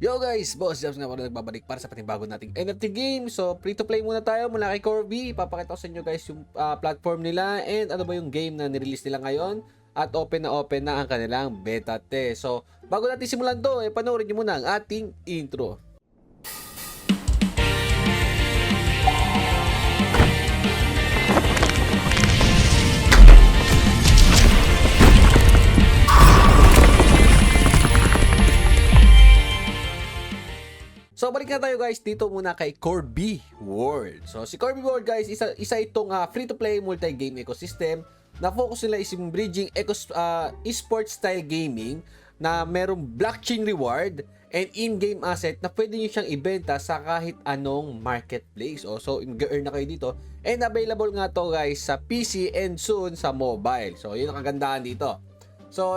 Yo guys, Boss Jobs nga pala nagbabalik para sa panibagong nating NFT game. So, free to play muna tayo mula kay Corby. Ipapakita ko sa inyo guys yung platform nila and ano ba yung game na nirelease nila ngayon. At open na ang kanilang beta test. So, bago natin simulan to, panoorin nyo muna ang ating intro. So, balik na tayo guys dito muna kay Corby World. So, si Corby World guys, isa itong free-to-play multi-game ecosystem na focus nila is yung bridging esports style gaming na merong blockchain reward and in-game asset na pwede nyo siyang ibenta sa kahit anong marketplace. So, mag-earn na kayo dito. And available nga to guys sa PC and soon sa mobile. So, yun ang kagandahan dito. So,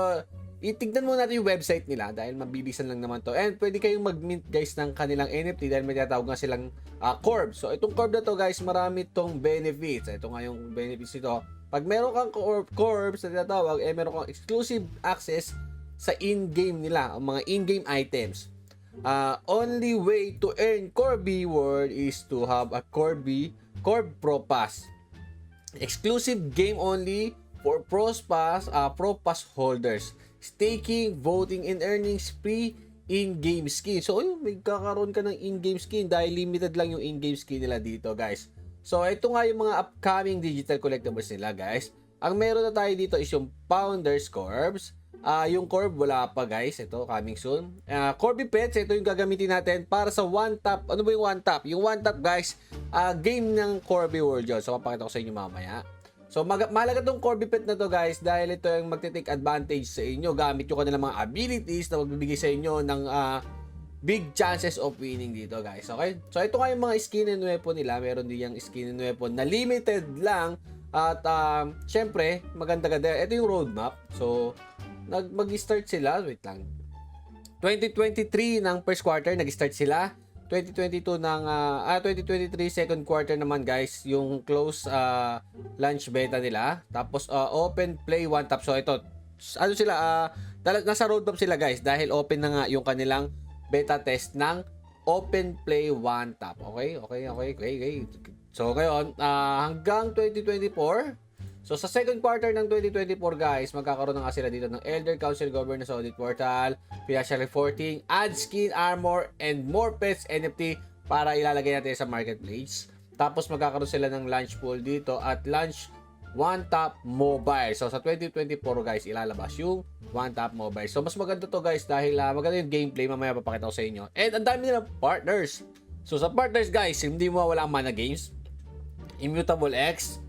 itignan mo natin yung website nila dahil mabilisan lang naman to. And pwede kayong mag-mint guys ng kanilang NFT dahil may tinatawag nga silang Corb. So itong Corb na to guys, marami tong benefits. Ito nga yung benefits nito. Pag meron kang Corb sa tinatawag, meron kang exclusive access sa in-game nila, ang mga in-game items. Only way to earn Corby World is to have a Corb Pro Pass. Exclusive game only for Pro Pass holders. Staking, voting, and earning free in-game skin. So, may kakaroon ka ng in-game skin dahil limited lang yung in-game skin nila dito, guys. So, ito nga yung mga upcoming digital collectibles nila, guys. Ang meron na tayo dito is yung Founders Corbs. Yung Corb, wala pa, guys. Ito, coming soon. Corby Pets, ito yung gagamitin natin para sa One Tap. Ano ba yung One Tap? Yung One Tap, guys, game ng Corby World yun. So, papakita ko sa inyo mamaya. So, mahalaga tong Corby Pet na to guys dahil ito yung magte-take advantage sa inyo. Gamit yung kanilang mga abilities na magbibigay sa inyo ng big chances of winning dito guys. Okay? So, ito nga yung mga skin and weapon nila. Meron din yung skin and weapon na limited lang. At syempre, maganda-ganda. Ito yung roadmap. So, mag-start sila. Wait lang. 2023 ng first quarter, nag-start sila. 2022 ng 2023 second quarter naman guys yung close launch beta nila, tapos open play one tap. So ito ano sila nasa roadmap sila guys dahil open na nga yung kanilang beta test ng open play one tap. Okay. So ngayon hanggang 2024. So sa second quarter ng 2024 guys, magkakaroon na nga sila dito ng Elder Council Governance Audit Portal, Financial Reporting, Ad Skin, Armor, and more pets NFT para ilalagay natin sa marketplace. Tapos magkakaroon sila ng launch pool dito at launch One Tap Mobile. So sa 2024 guys, ilalabas yung One Tap Mobile. So mas maganda to guys dahil maganda yung gameplay, mamaya papakita ko sa inyo. And ang dami nila partners. So sa partners guys, hindi mo wala ang Mana Games, Immutable X,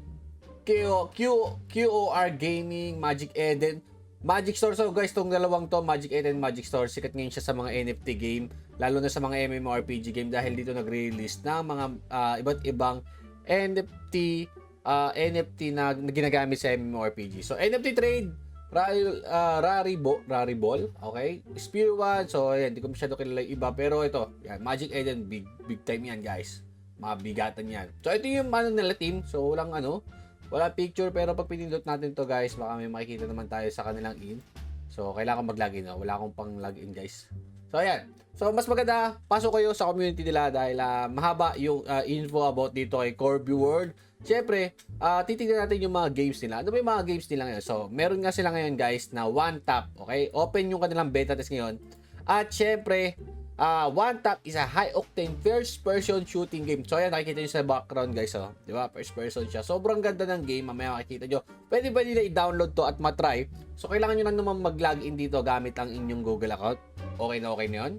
QOR Gaming, Magic Eden, Magic Store. So guys, tong dalawang to, Magic Eden and Magic Store, sikat ngayon siya sa mga NFT game, lalo na sa mga MMORPG game dahil dito nagre-release ng mga iba't ibang NFT na ginagamit sa MMORPG. So NFT trade, Raribol, okay? Spear One, so ayan, hindi ko masyado kilala yung iba, pero ito, yan, Magic Eden, big time yan guys. Mabigatan yan. So ito yung nila team, so wala picture, pero pag pinindot natin to guys, baka may makikita naman tayo sa kanilang in. So, kailangan mag-login. Wala akong pang login guys. So, ayan. So, mas maganda, pasok kayo sa community nila dahil mahaba yung info about dito kay Corby World. Siyempre, titignan natin yung mga games nila. Ano ba yung mga games nila ngayon? So, meron nga sila ngayon guys na One Tap. Okay? Open yung kanilang beta test ngayon. At siyempre, One Tap is a high-octane first-person shooting game. So, ayan, nakikita nyo sa background, guys. Oh. Di ba? First-person siya. Sobrang ganda ng game. Mamaya makikita nyo. Pwede nila i-download to at matry. So, kailangan nyo lang naman mag-login dito gamit ang inyong Google account. Okay na yun.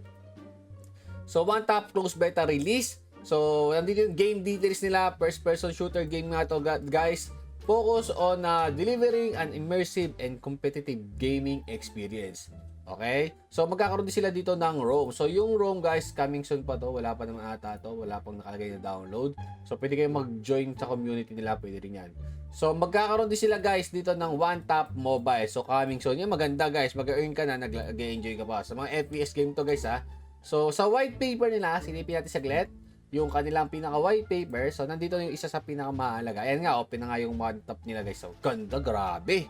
So, One Tap close beta release. So, nandito yung game details nila. First-person shooter game nga to, guys. Focus on delivering an immersive and competitive gaming experience. Okay? So, magkakaroon din sila dito ng ROM. So, yung ROM guys, coming soon pa to. Wala pa naman ata to. Wala pang nakalagay na download. So, pwede kayong mag-join sa community nila. Pwede rin yan. So, magkakaroon din sila guys dito ng One Tap Mobile. So, coming soon. Yan, maganda guys. Mag-earn ka na. Nag-enjoy ka pa. Sa mga FPS game to guys ha. So, sa white paper nila, silipin natin saglit. Yung kanilang pinaka-white paper. So, nandito yung isa sa pinakamahalaga. Ayan nga, open na nga yung One Tap nila guys. So, ganda, grabe.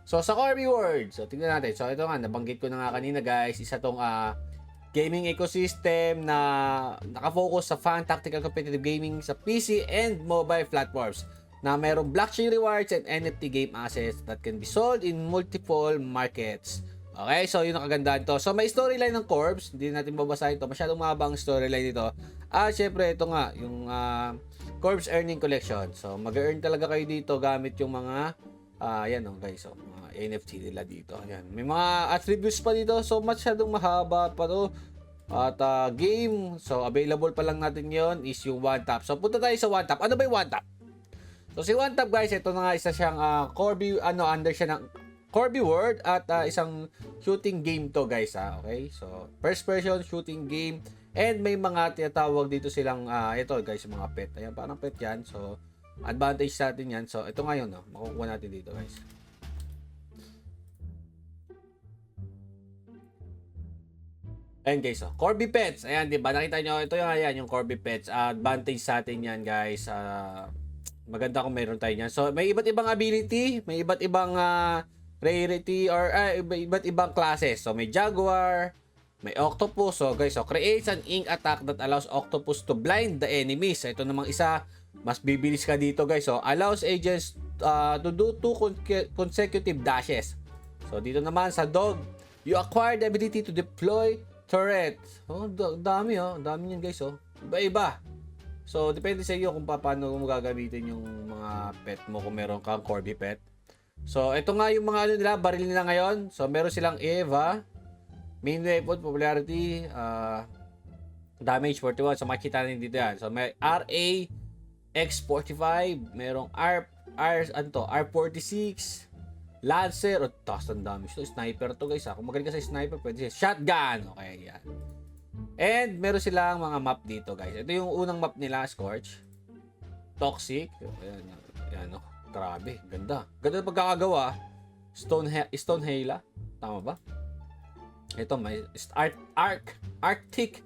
So, sa Corby World, so tingnan natin. So, ito nga, nabanggit ko na nga kanina guys, isa tong gaming ecosystem na nakafocus sa fun, tactical, competitive gaming sa PC and mobile platforms na mayroong blockchain rewards and NFT game assets that can be sold in multiple markets. Okay, so yun ang kagandahan to. So may storyline ng Corps, hindi natin babasahin to. Masyadong mahabang storyline dito. Syempre ito nga, yung Corps Earning Collection. So mag-earn talaga kayo dito gamit yung mga yan guys, so mga NFT nila dito. Ayan. May mga attributes pa dito. So masyadong mahaba pa to. At game, so available pa lang natin yon is yung One Tap. So punta tayo sa One Tap. Ano ba yung One Tap? So si One Tap guys, ito na nga isa siyang Corby, under siya ng Corby World at isang shooting game to guys okay? So first person shooting game and may mga tinatawag dito silang ito guys, mga pet. Ayan, parang pet yan. So advantage natin yan. So ito ngayon makukuha natin dito guys. Ayan guys, Corby Pets. Ayan, di ba? Nakita nyo, ito yung Corby Pets. Advantage sa atin yan guys. Maganda kung meron tayo yan. So may iba't ibang ability, may iba't ibang rarity or iba't ibang classes. So may Jaguar, may Octopus. So guys, creates an ink attack that allows Octopus to blind the enemies. So, ito namang isa, mas bibilis ka dito guys. So allows agents to do 2 consecutive dashes. So dito naman sa Dog, you acquire the ability to deploy turrets. Dami dami niyan guys Iba-iba. So depende sa iyo kung paano mo gagamitin yung mga pet mo kung meron kang Corby pet. So, ito nga yung mga nila, baril nila ngayon. So, meron silang Eva, main weapon, popularity, damage 41. So, makikita natin dito yan. So, may RA, X45, merong R46, Lancer, taas ng damage to. Sniper to guys. Kung magaling ka sa sniper, pwede siya. Shotgun. Okay, yan. And, meron silang mga map dito guys. Ito yung unang map nila, Scorch. Toxic. Ayan, grabe, ganda. Ganda na pagkakagawa. Stonehala. Tama ba? Ito, may Arctic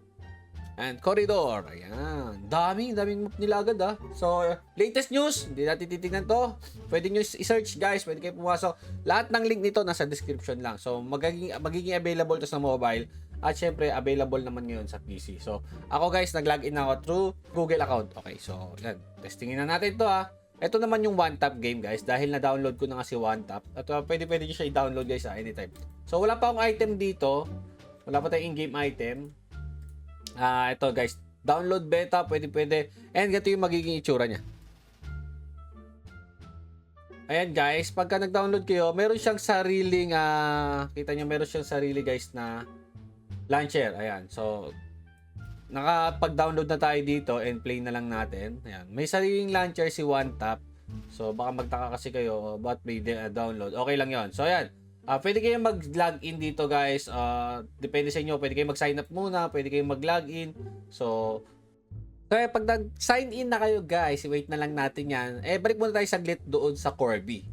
and Corridor. Ayan. Daming map nila agad So, latest news. Hindi natin titignan to. Pwede nyo i-search guys. Pwede kayo pumasok. Lahat ng link nito nasa description lang. So, magiging available to sa mobile. At syempre, available naman ngayon sa PC. So, ako guys, nag-login ako through Google account. Okay, so, yan. Testingin na natin to Ito naman yung One Tap game guys, dahil na-download ko na nga si One Tap. At pwede nyo siya i-download guys anytime. So wala pa akong item dito. Wala pa tayong in-game item. Ito guys, download beta, pwede. And ganito yung magiging itsura niya. Ayan guys, pagka nag-download kayo, meron siyang sariling, kita nyo meron siyang sarili guys na launcher. Ayan, so nakapag-download na tayo dito and play na lang natin. Ayan. May sariling launcher si One Tap. So baka magtaka kasi kayo but may download. Okay lang 'yon. So ayan. Pwede kayong mag-login dito guys. Depende sa inyo. Pwede kayong mag-sign up muna, pwede kayong mag-login. So kaya pag nag-sign in na kayo guys, wait na lang natin 'yan. Balik muna tayo saglit doon sa Corby.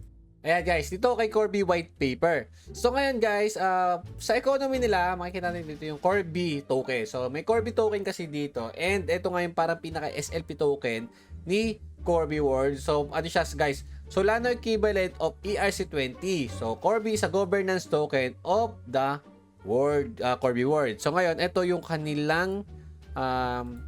Ayan guys, dito kay Corby white paper. So ngayon guys, sa economy nila, makikita natin dito yung Corby token. So may Corby token kasi dito. And ito nga yung parang pinaka SLP token ni Corby World. So ano siya guys? Solano equivalent of ERC20. So Corby is a governance token of the world, Corby World. So ngayon, ito yung kanilang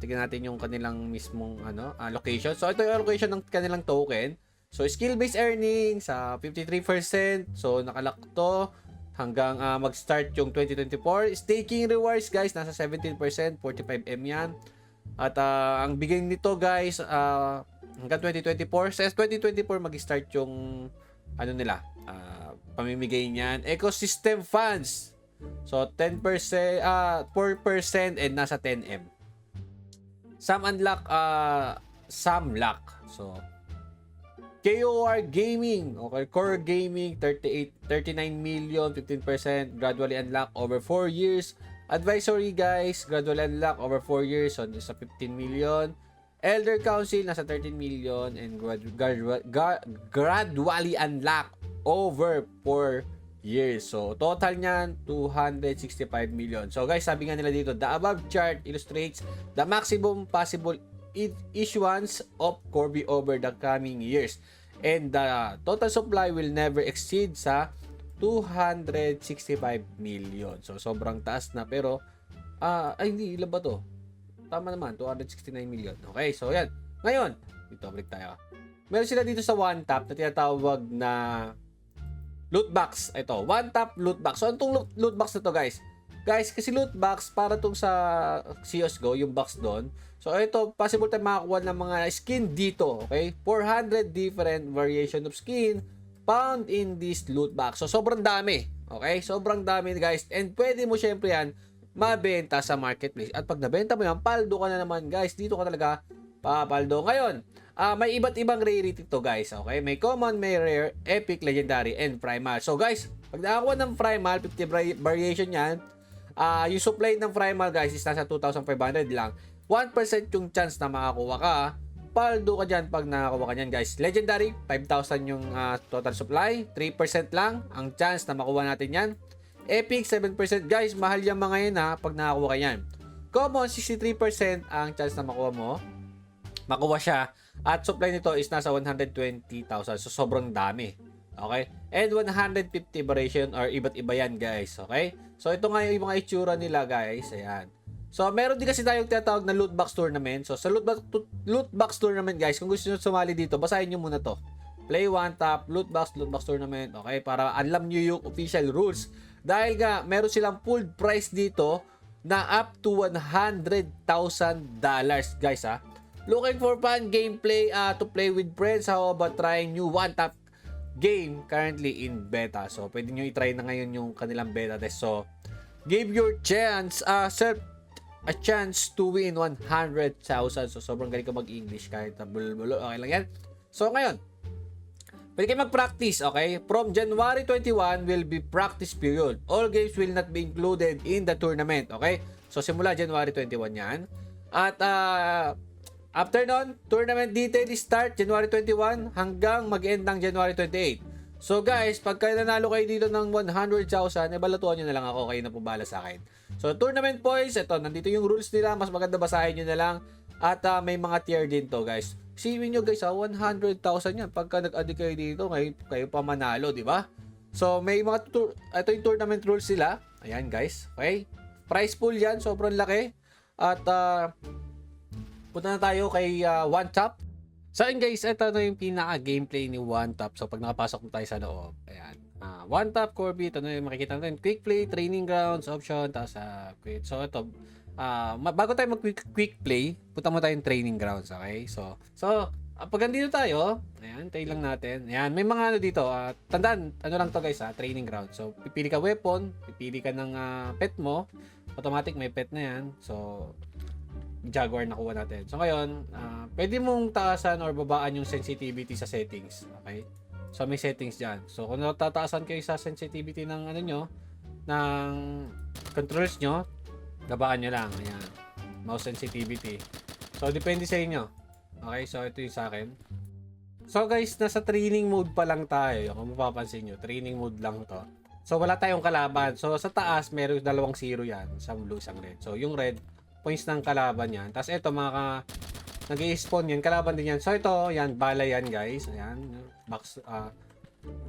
tignan natin yung kanilang mismong location. So ito yung location ng kanilang token. So, skill-based earnings sa 53%. So, nakalock to hanggang mag-start yung 2024. Staking rewards, guys, nasa 17%. 45M yan. At ang bigay nito, guys, hanggang 2024. Sa 2024, mag-start yung pamimigay niyan. Ecosystem funds. So, 10%, 4% and nasa 10M. Some unlock, some lock. So, KOR Gaming, okay, Core Gaming, 39 million, 15%, gradually unlock over 4 years. Advisory guys, gradually unlock over 4 years, so sa 15 million. Elder Council, nasa 13 million, and gradually unlock over 4 years. So, total niyan, 265 million. So guys, sabi nga nila dito, the above chart illustrates the maximum possible issuance of Corby over the coming years. And the total supply will never exceed sa 265 million. So, sobrang taas na pero Ay, hindi. Ilan ba to? Tama naman, 269 million. Okay, so yan. Ngayon, dito, balik tayo. Meron sila dito sa one tap na tinatawag na loot box. Ito, one tap loot box. So, anong loot box na to, guys? Guys, kasi loot box, para tong sa CSGO, yung box doon. So, ito, possible tayo makakuha ng mga skin dito. Okay? 400 different variation of skin found in this loot box. So, sobrang dami. Okay? Sobrang dami, guys. And pwede mo, syempre yan, mabenta sa marketplace. At pag nabenta mo yan, paldo ka na naman, guys. Dito ka talaga papaldo. Ngayon, may iba't ibang rarity to, guys. Okay? May common, may rare, epic, legendary, and primal. So, guys, pag nakakuha ng primal, 50 variation yan, yung supply ng primal, guys, is nasa 2,500 lang. 1% yung chance na makakuha ka. Paldo ka dyan pag nakakuha ka dyan, guys. Legendary, 5,000 yung total supply. 3% lang ang chance na makuha natin yan. Epic, 7%. Guys, mahal yan mga yan pag nakakuha ka yan. Common, 63% ang chance na makuha siya. At supply nito is nasa 120,000. So, sobrang dami. Okay? And 150 variation or iba't iba yan, guys. Okay? So, ito nga yung mga itsura nila, guys. Ayan. So, meron din kasi tayong tinatawag na loot box tournament. So, sa loot box tournament, guys, kung gusto nyo sumali dito, basahin nyo muna to. Play one tap, loot box tournament. Okay? Para alam nyo yung official rules. Dahil nga, meron silang full price dito na up to $100,000, guys, ha? Looking for fun gameplay to play with friends. How about trying new one tap game currently in beta? So, pwede nyo i-try na ngayon yung kanilang beta test. So, give your chance, a chance to win 100,000. So, sobrang galing ka mag-English kahit bulol-bulol. Okay lang yan. So, ngayon, pwede kayo mag-practice, okay? From January 21 will be practice period. All games will not be included in the tournament, okay? So, simula January 21 yan. At, after nun, tournament detail start January 21 hanggang mag-end ng January 28. So guys, pagka nanalo kayo dito ng 100,000, balatuan nyo na lang ako, kayo na po bahala sa akin. So tournament points, ito, nandito yung rules nila, mas maganda basahin nyo na lang. At may mga tier din to, guys. Isipin nyo, guys, 100,000 yan. Pagka nag-add kayo dito, kayo pa manalo, di ba? So may mga, ito yung tournament rules sila. Ayan, guys. Okay? Prize pool yan, sobrang laki. At, punta na tayo kay One Tap. So ayun, guys, ito na yung pinaka-gameplay ni One Tap. So pag nakapasok na tayo sa loob, ayan. One Tap, Corby, ito na yung makikita natin. Quick play, training grounds, option, tapos quit. So ito, bago tayo mag-quick play, punta mo tayong training grounds, okay? So pag andito tayo, ayan, tayo lang natin. Ayan, may mga ano dito. Tandaan, ano lang to, guys, training ground. So pipili ka weapon, pipili ka ng pet mo. Automatic may pet na yan. So Jaguar nakuha natin. So ngayon, pwede mong taasan or babaan yung sensitivity sa settings. Okay? So may settings dyan. So kung tataasan kayo sa sensitivity ng ano nyo, ng controls nyo, babaan nyo lang. Ayan. Mouse sensitivity. So depende sa inyo. Okay? So ito yung sa akin. So guys, nasa training mode pa lang tayo. Kung mapapansin nyo, training mode lang to. So wala tayong kalaban. So sa taas, meron 2 zero yan. Isang blue, isang red. So yung red, points ng kalaban yan. Tapos ito, nag-i-spawn yan. Kalaban din yan. So ito, yan, bala yan, guys. Ayan. Box,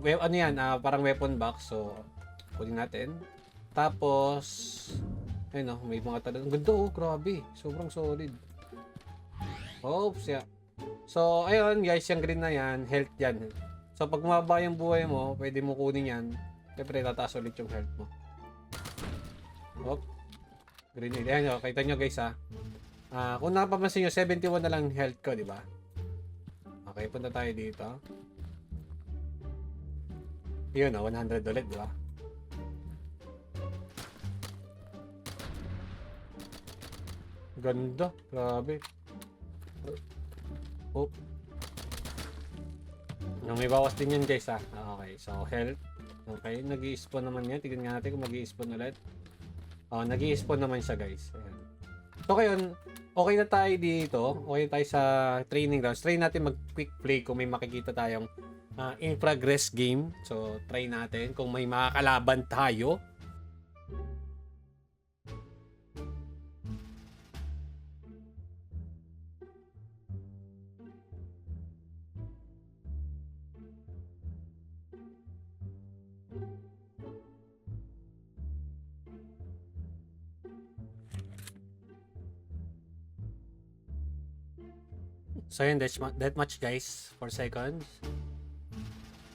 ano yan, parang weapon box. So, kunin natin. Tapos, ayun, may mga talagang. Ganda, grabe. Sobrang solid. Oops, yeah. So, ayun, guys, yung green na yan, health yan. So, pag mababa yung buhay mo, pwede mo kunin yan. Siyempre, tataas ulit yung health mo. Oops. Grenade. Ayan, kita nyo, guys, kung napapansin nyo, 71 na lang health ko, di ba? Okay, punta tayo dito. Yun, 100 ulit, di ba? Ganda, grabe. Oh. May bawas din yan, guys, Okay, so health. Okay, nag-i-spawn naman yan. Tignan nga natin kung mag-i-spawn ulit. Nag-i-spawn naman siya, guys. Ayan. So, ngayon, okay na tayo dito. Okay na tayo sa training grounds. Try natin mag-quick play kung may makikita tayong in progress game. So, try natin kung may makakalaban tayo. So yun, deathmatch guys, 4 seconds.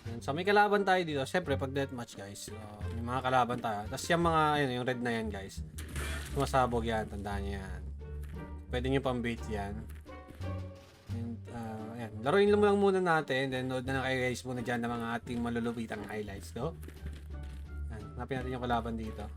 Yan. So may kalaban tayo dito. Siyempre, pag deathmatch guys, may mga kalaban tayo. Tapos yung mga, ayun, yung red na yan guys. Sumasabog yan, tandaan nyo yan. Pwede nyo pang bait yan. And, ayan. Laruin lang muna natin. Then, nood na kayo guys muna dyan ng mga ating malulupitang highlights. Go. Ayan. Hanapin natin yung kalaban dito.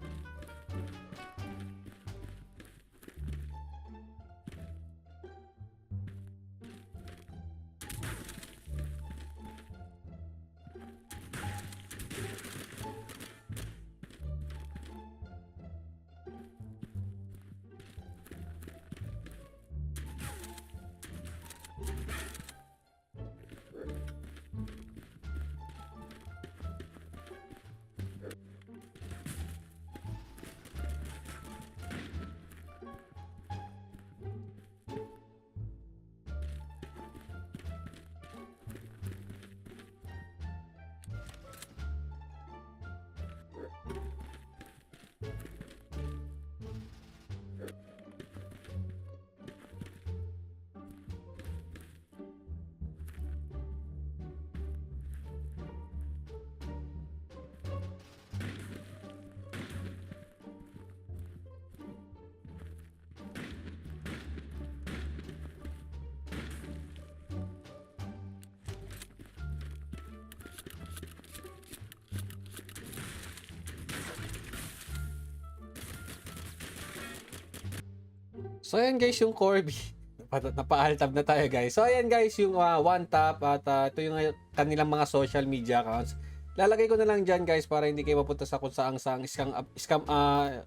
So ayan guys yung Corby. Napa-altab na tayo guys. So ayan guys yung one tap at ito yung kanilang mga social media accounts. Lalagay ko na lang dyan guys para hindi kayo mapunta sa kung saang scam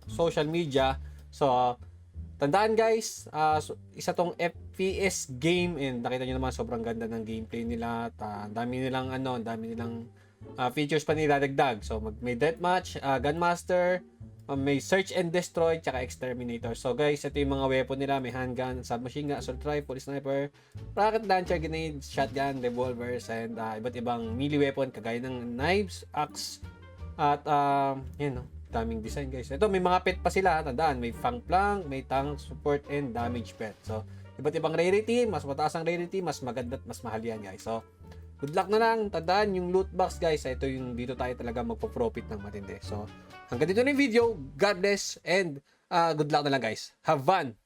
social media. So tandaan guys, isa tong FPS game and nakita nyo naman sobrang ganda ng gameplay nila. Ang dami nilang features pa niladagdag. So may deathmatch, gunmaster, may search and destroy, tsaka exterminator. So guys, ito yung mga weapon nila. May handgun, submachine gun, assault rifle, sniper, rocket launcher, grenade, shotgun, revolvers, and iba't ibang melee weapon kagaya ng knives, axe, at yun, no? Daming design guys. Ito, may mga pet pa sila. Tandaan, may fang plank, may tank, support, and damage pet. So, iba't ibang rarity. Mas mataas ang rarity, mas maganda at mas mahal yan guys. So, good luck na lang. Tandaan, yung loot box guys, ito yung dito tayo talaga magpo-profit ng matindi. So, hanggang dito na yung video. God bless and good luck na lang guys. Have fun!